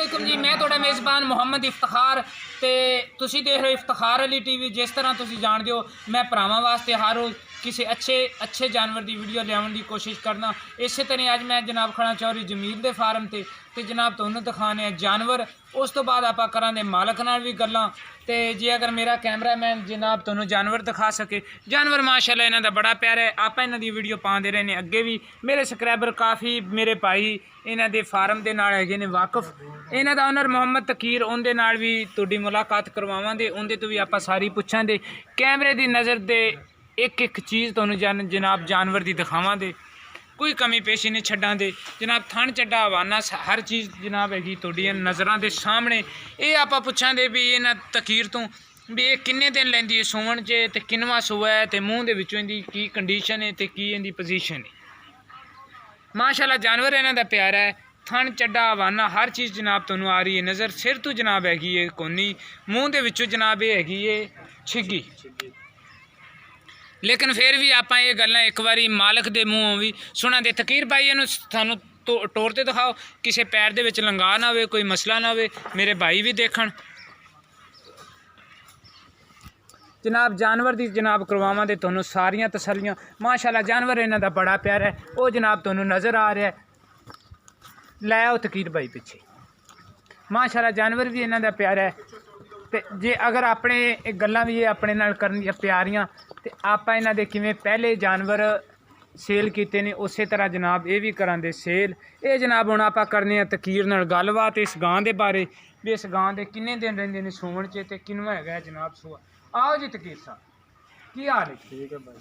वालेकुम जी, मैं थोड़ा मेज़बान मुहम्मद इफ्तिखार ते तुसी देख रहे हो इफ्तिखार अली टीवी। जिस तरह तुसी जानते हो मैं भरावां वास्ते हर रोज़ किसी अच्छे जानवर की वीडियो लियावन की कोशिश करना। इस तरह अज मैं जनाब खड़ा चौधरी जमील के फार्म ते जनाब तुहानूं दिखाने जानवर। उस तो बाद आपां करांगे मालक नाल भी गल्लां। तो जे अगर मेरा कैमरामैन जनाब तुहानूं जानवर दिखा सके, जानवर माशाअल्लाह इन्हां दा बड़ा प्यारा है। आपां इन्हां दी वीडियो पाते रहने, अगे भी मेरे सबसक्राइबर काफ़ी मेरे भाई इन्हां दे फार्म दे नाल हैगे ने वाकफ। इन्हां दा ओनर मोहम्मद तकीर, उहदे नाल भी तुहाडी मुलाकात करवावांगे, उहदे तो भी आपां सारी पुछांगे। कैमरे की नज़र दे एक चीज़ तुहानूं जनाब जानवर की दिखावांगे, कोई कमी पेशी नहीं छड्डांगे जनाब। थन चड्डा हवाना हर चीज़ जनाब हैगी तुहाडियां नज़रां दे सामने। ये आपां पुछांगे भी इन्हां तकीर तो भी ये किन्ने दिन लैंदी है सूवन च, ते किन्नवां सूआ है, ते मूँह दे विचों इहदी की कंडीशन है, ते की इहदी पोजीशन है। माशाअल्लाह जानवर इन्हां दा प्यारा है। थन चड्डा हवाना हर चीज़ जनाब तुहानूं आ रही है नज़र। सिर तो जनाब हैगी है कोनी, मूँह दे विचों जनाब ये हैगी है छिग्गी। लेकिन फिर भी आपां ये गल्लां एक बारी मालक दे मूँहों भी सुना दे। तकीर भाई इहनूं थानूं टोर ते दिखाओ, किसी पैर दे विच लंगा ना होवे, कोई मसला ना होवे, मेरे भाई भी देखण। जनाब जानवर दी जनाब करवावां दे तुहानूं सारियां तसल्लियां। माशाअल्लाह जानवर इन्हां दा बड़ा प्यारा है, वो जनाब तुहानूं नज़र आ रहा है। लै आओ तकीर भाई पिछे। माशाअल्लाह जानवर भी इन्हां दा प्यारा है। ते जे अगर अपने गल्लां भी ये अपने नाल करनियां प्यारियां, तो आपां इन्हां दे किवें पहले जानवर सेल कीते ने उस तरह जनाब ये भी करांदे सेल। ये जनाब हुण आपां करने तकीर नाल गलबात इस गां दे बारे भी। इस गां दे किन्ने दिन रहिंदे ने सूवन च, ते किन्नवां हैगा जनाब सूआ। आओ जी तकीर साहब, की हाल है? ठीक है भाई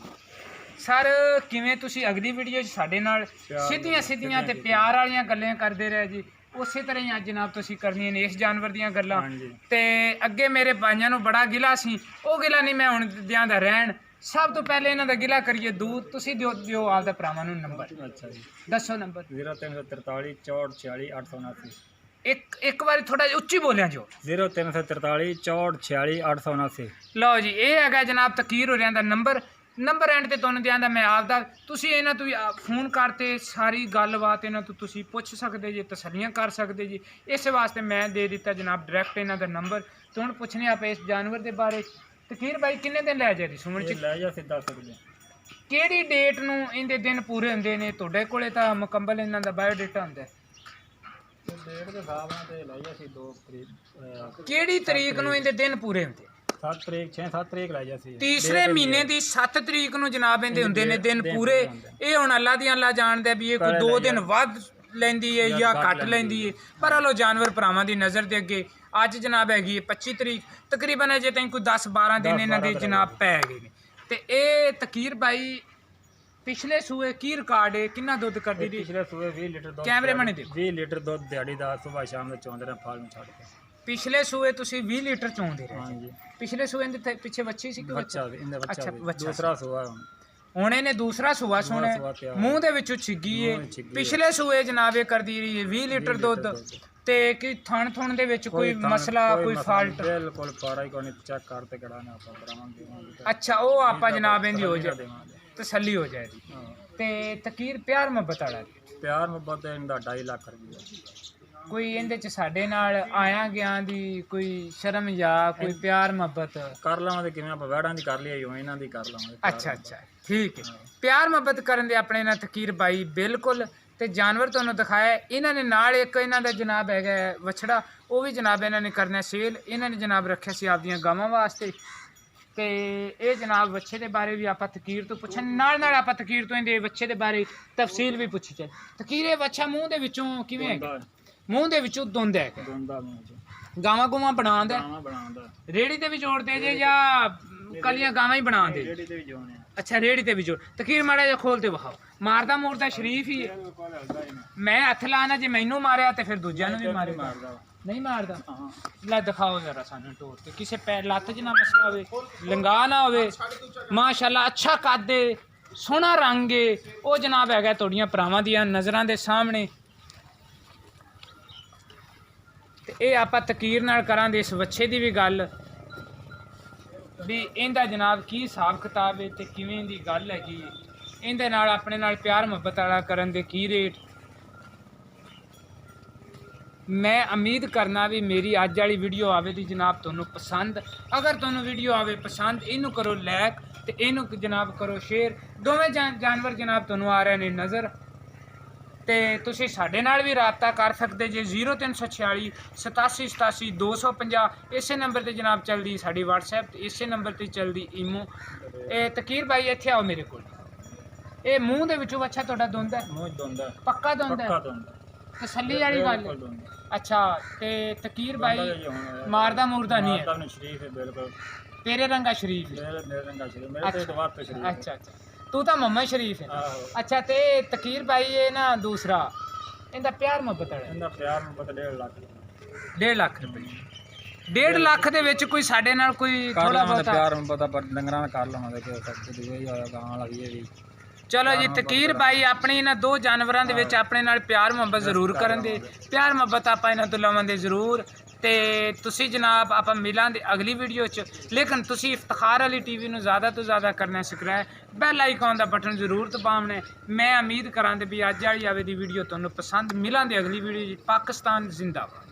सर किवें तुसीं अगली वीडियो च साडे नाल सीधियां ते प्यार वालियां गल्लां करदे रहे जी, उस तरह ही अज जनाब तुसीं करनियां ने इस जानवर दियां गल्लां। ते अगे मेरे भाइयों नूं बड़ा गिला सी, वो गिला नहीं मैं हुण दियांदा रहण। सब तो पहले इन्हां दा गिला करिए दूर। तुसीं दिओ आपदा भरावां नूं नंबर। अच्छा जी, दसो नंबर। 0343 64 46 879। एक बार थोड़ा उच्ची बोलिया जो। 0343 64 46 879। लो जी, ये है जनाब तकीर होरियां दा नंबर। नंबर एंड ते तुहानूं दियांदा मैं आपदा। तुसीं इन्हां तों फोन करते सारी गलबात इन्हां तों तुसीं पुछ सकदे जी, तसल्लियां कर सकदे जी। इस वास्ते मैं दे दिता जनाब डायरैक्ट इन्हां दा नंबर। तो हुण पुछने आप इस जानवर दे बारे। तकीर भाई किन्ने दिन लै जारी सूवन च? लै जा सीधा सकदे। किहड़ी डेट नूं इहदे दिन पूरे हुंदे ने? तुहाडे कोले तां मुकम्मल इन्हां दा बायोडाटा हुंदा है। डेट के हिसाब नाल ते लै जा सी 2 तरीक। किहड़ी तरीक नूं इहदे दिन पूरे हुंदे? 7 तरीक 6-7 तरीक लै जा सी। तीसरे महीने की 7 तरीक नूं जनाब इहदे हुंदे ने दिन पूरे। ये हुण अल्लाह दी अल्लाह जाणदा भी ये कोई 2 दिन वध लैंदी है या घट लैंदी है, पर हलो जानवर भरावां दी नज़र दे अगे अज जनाब हैगी 25 तरीक, तकरीबन अजे ताईं कोई 10-12 दिन इन्हां दे जनाब पै गए ने। ते ये तकीर भाई पिछले सूए की रिकॉर्ड है, किन्ना दुध करदी दी? पिछले सूए 20 लीटर दुध। कैमरे बने देखो, 20 लीटर दुध दिहाड़ी दा सुबह शाम दे चोंदे रहे फाल में छड़ के। पिछले सूए तुसीं 20 लीटर चोंदे रहे। हां जी, पिछले सूए दे पिछे बच्ची सी कि बच्चा इंदे बच्चा। अच्छा बच्चा। दूसरा सूआ हुण इहने दूसरा सूआ सुने मूँह दे विचों छिग्गी है। पिछले सूए जनाब ये करदी रही है 20 लीटर दुध। ते कि थण थुण दे विच कोई मसला कोई फाल्ट? बिल्कुल पारा ही कोई चेक करते कढ़ाने आपां करावांगे। अच्छा वो आपां जनाब इंदी हो जाए तसल्ली हो जाएगी। ते तकीर प्यार मुहब्बत वाला प्यार मुहब्बत इनका 2.5 लाख रुपया। कोई इहदे च साडे नाल आया गया दी कोई शर्म या कोई प्यार मुहब्बत कर लवांगे किवें आपां वैड़ां दी कर लई होए इन्हां दी कर लवांगे। अच्छा अच्छा ठीक है। प्यार मुहब्बत करन दे अपने ना तकीर भाई बिल्कुल। ते जानवर तुहानूं दिखाया इन्हां ने नाल एक इन्हां दा जनाब हैगा वछड़ा, वो भी जनाब इन्हां ने करना सेल। इन्हां ने जनाब रखिया सी आपदियां गावां वास्ते। ते ये जनाब बच्चे के बारे भी आप तकीर तो पुछन नाल नाल आप तकीर तो इहदे बच्चे के बारे तफसील भी पुछी चल। तकीर ये बच्चा मूँह दे विचों किवें है? मूँह दे विचों दुंद है, गावां गुवां बनांदा रेड़ी ते भी जोड़दे जे या कलियां गावां ही बनांदे? अच्छा रेड़ी ते भी जोड़। तकीर माड़ा जिहा खोल ते विखाओ। मारदा मूरदा शरीफ ही है। मैं हथ लाना जे मैनू मारिया तो फिर दूजिਆਂ ਨੂੰ भी मारे नहीं मारदा। लै दिखाओ जरा सानू टोर के किसी पैर लत्त च ना मसला होवे, लंगा ना होवे। माशाअल्लाह अच्छा कद है, सोहना रंग है। वो जनाब हैगा तुहाड़ियां भरावां दियां नज़रां दे सामने। ते ये आपां तकीर नाल करांगे इस बच्चे की भी गल भी इहदा जनाब की हिसाब किताब है ते किवें दी गल हैगी। इहदे नाल अपने नाल प्यार मुहब्बत वाला करन दे की रेट मैं उम्मीद करना भी मेरी अज वाली वीडियो आवे दी जनाब तुहानू पसंद। अगर तुहानू वीडियो आवे पसंद इनू करो लाइक ते इनू जनाब करो शेयर। दोवें जानवर जनाब तुहानू आ रहे ने नज़र। ते तुसीं साडे नाल भी राबता कर सकते जे 0346 87 87 250 इसे नंबर ते जनाब चलदी साडी WhatsApp ते इसे नंबर ते चलदी ईमो। तकीर भाई इत्थे आओ मेरे कोल। ये मूँह दे विचों अच्छा तुहाडा दोंदा है? ਮੂੰਹ ਦੋਂਦਾ पक्का दोंदा है? ਪੱਕਾ ਦੋਂਦਾ तसल्ली वाली गल है? ਦੋਂਦਾ अच्छा ते तकीर भाई ਦੋਂਦਾ ਹੁਣ मारदा मुरदा नहीं है? ਮਾਰਦਾ ਨਹੀਂ ਸ਼ਰੀਫ ਹੈ ਬਿਲਕੁਲ तेरे रंगा शरीफ है? ਮੇਰੇ ਰੰਗਾ ਸ਼ਰੀਫ ਮੇਰੇ ਤੇ ਦਵਾਰ ਤੇ ਸ਼ਰੀਫ अच्छा अच्छा तू तो मोहम्मद शरीफ है। ਆਹੋ अच्छा ते तकीर भाई ये ना दूसरा इनका प्यार मोहब्बत है ਇਹਦਾ ਪਿਆਰ ਮੁਹੱਬਤ 1.5 ਲੱਖ 1.5 लाख रुपये 1.5 ਲੱਖ ਦੇ ਵਿੱਚ ਕੋਈ ਸਾਡੇ ਨਾਲ ਕੋਈ ਥੋੜਾ ਬਹੁਤਾ ਪਿਆਰ ਮੁਹੱਬਤ ਪਰ ਡੰਗਰਾਂ ਨਾਲ ਕਰ ਲਵਾਂਗੇ ਕਿ ਸਭ ਕੁਝ ਹੀ ਹੋਇਆ ਗਾਂ ਲੱਗੀ ਵੀ ਚਲੋ ਜੀ ਤਕੀਰ ਭਾਈ ਆਪਣੀ ਇਹਨਾਂ ਦੋ ਜਾਨਵਰਾਂ ਦੇ ਵਿੱਚ ਆਪਣੇ ਨਾਲ ਪਿਆਰ ਮੁਹੱਬਤ ਜ਼ਰੂਰ ਕਰਨ ਦੇ। ਪਿਆਰ ਮੁਹੱਬਤ ਆਪਾਂ ਇਹਨਾਂ ਤੋਂ ਲਵਾਂਗੇ ਜ਼ਰੂਰ। ਤੇ ਤੁਸੀਂ ਜਨਾਬ ਆਪਾਂ ਮਿਲਾਂਗੇ ਅਗਲੀ ਵੀਡੀਓ 'ਚ। ਲੇਕਿਨ ਤੁਸੀਂ ਇਫਤਖਾਰ ਅਲੀ ਟੀਵੀ ਨੂੰ ਜ਼ਿਆਦਾ ਤੋਂ ਜ਼ਿਆਦਾ ਕਰਨਾ ਸਬਸਕ੍ਰਾਈਬ ਬੈਲ ਆਈਕਨ ਦਾ ਬਟਨ ਜ਼ਰੂਰ ਦਬਾਉਣਾ। ਮੈਂ ਉਮੀਦ ਕਰਾਂਗੇ ਵੀ ਅੱਜ ਵਾਲੀ ਆਵੇ ਦੀ ਵੀਡੀਓ ਤੁਹਾਨੂੰ ਪਸੰਦ। ਮਿਲਾਂਗੇ ਅਗਲੀ ਵੀਡੀਓ 'ਚ। ਪਾਕਿਸਤਾਨ ਜ਼ਿੰਦਾਬਾਦ।